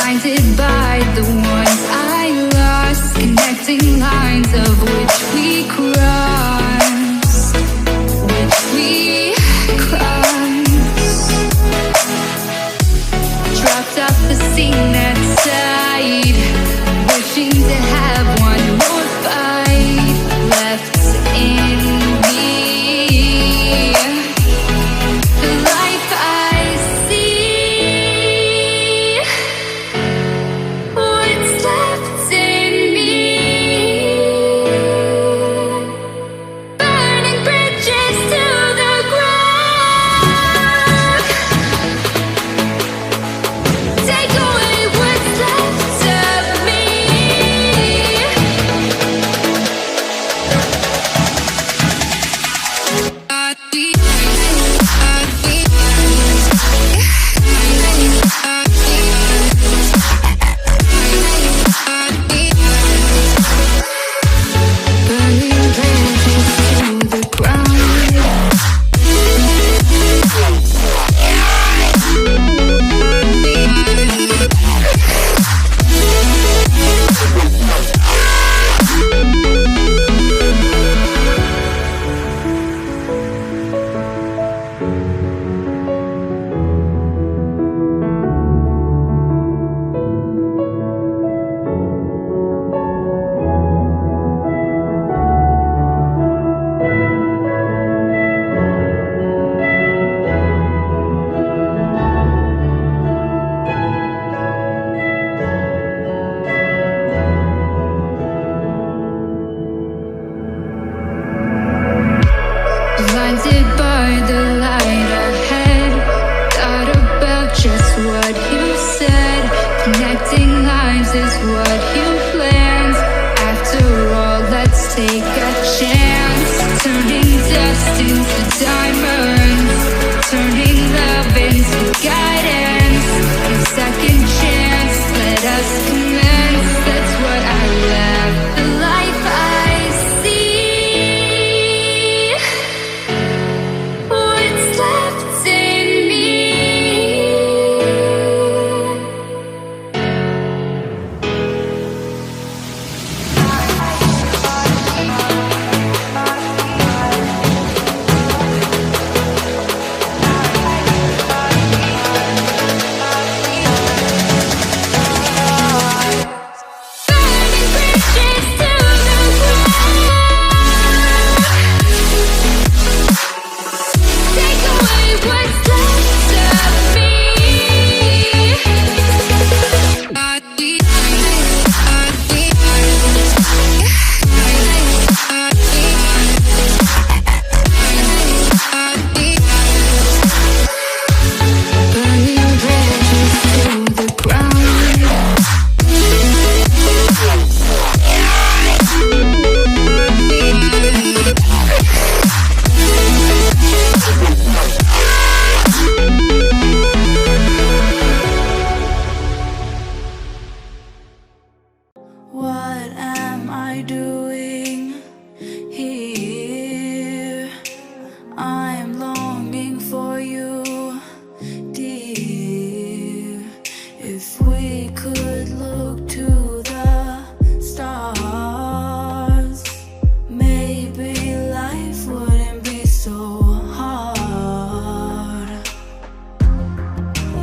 blinded by the ones I lost, connecting lines of which we crossed, dropped off the scene that side, wishing to have one more fight left in me. The life I see, what's left in me, burning bridges to the ground. Take away what's left of me. Burning bridges to the ground. Blinded by the light ahead, thought about just what you said. Connecting lives is what you planned. After all, let's take a chance. Turning dust into diamonds, turning love into guidance. A second chance, let us commence. That's what I love. The life I see, what's left in me. Burning bridges to the ground. Take away what's left of me. Burning bridges to the ground. What am I doing here? I'm longing for you, dear. If we could look to the stars, maybe life wouldn't be so hard.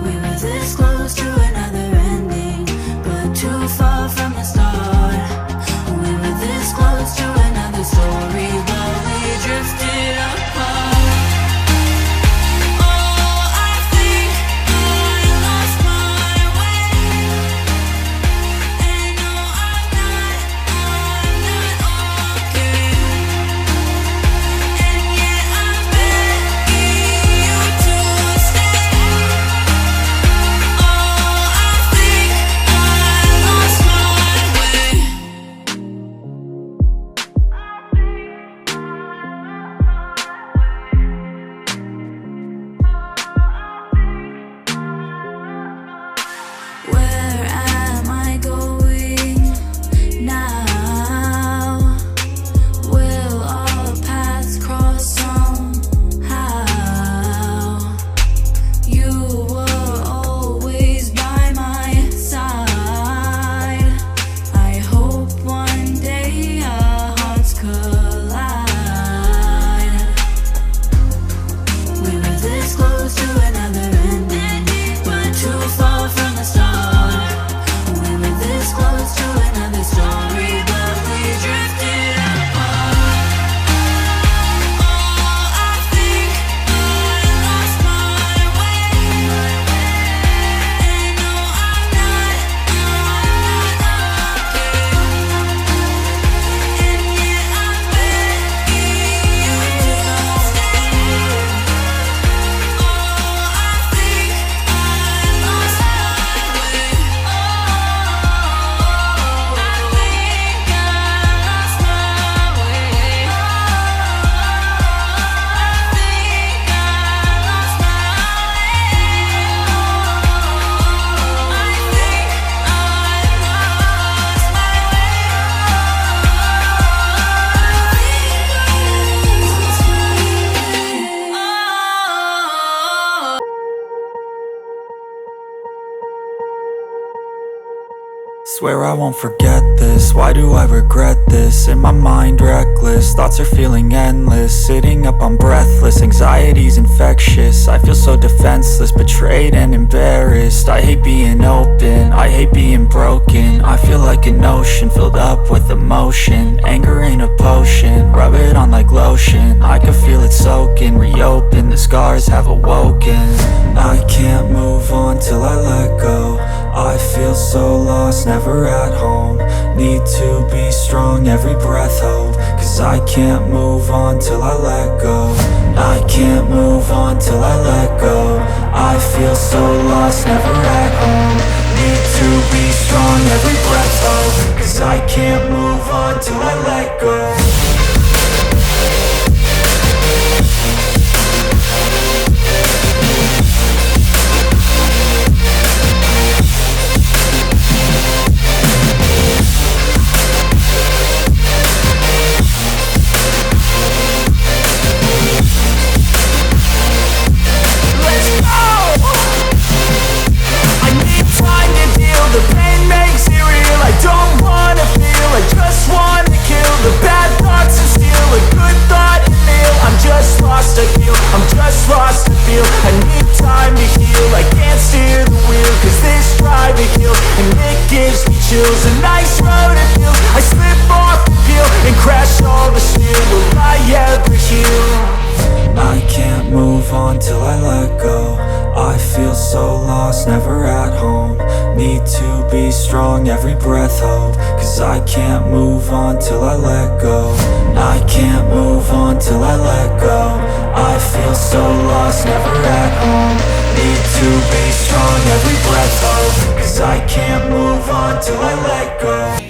We were this close to another ending, but too far from the start. We were this close to another story, but we drifted apart. Oh, I think I lost my way, and no, I'm not okay. And yet I'm begging you to stay. Oh, Swear I won't forget this, why do I regret this? In my mind reckless, thoughts are feeling endless. Sitting up, I'm breathless, anxiety's infectious. I feel so defenseless, betrayed and embarrassed. I hate being open, I hate being broken. I feel like an ocean filled up with emotion. Anger ain't a potion, rub it on like lotion. I can feel it soaking, reopen, the scars have awoken. I can't move on till I let go. I feel so lost, never at home. Need to be strong, every breath hope. Cause I can't move on till I let go. I can't move on till I let go. I feel so lost, never at home. Need to be strong, every breath hope. Cause I can't move on till I let go. I'm just lost to feel. I need time to heal. I can't steer the wheel, cause this driving kills, and it gives me chills. A nice road to feel. I slip off the peel and crash all the steel. Will I ever heal? I can't move on till I let go. I feel so lost, never at home. Need to be strong, every breath hope. Cause I can't move on till I let go. I can't move on till I let go. I feel so lost, never at home. Need to be strong, every breath hope. Cause I can't move on till I let go.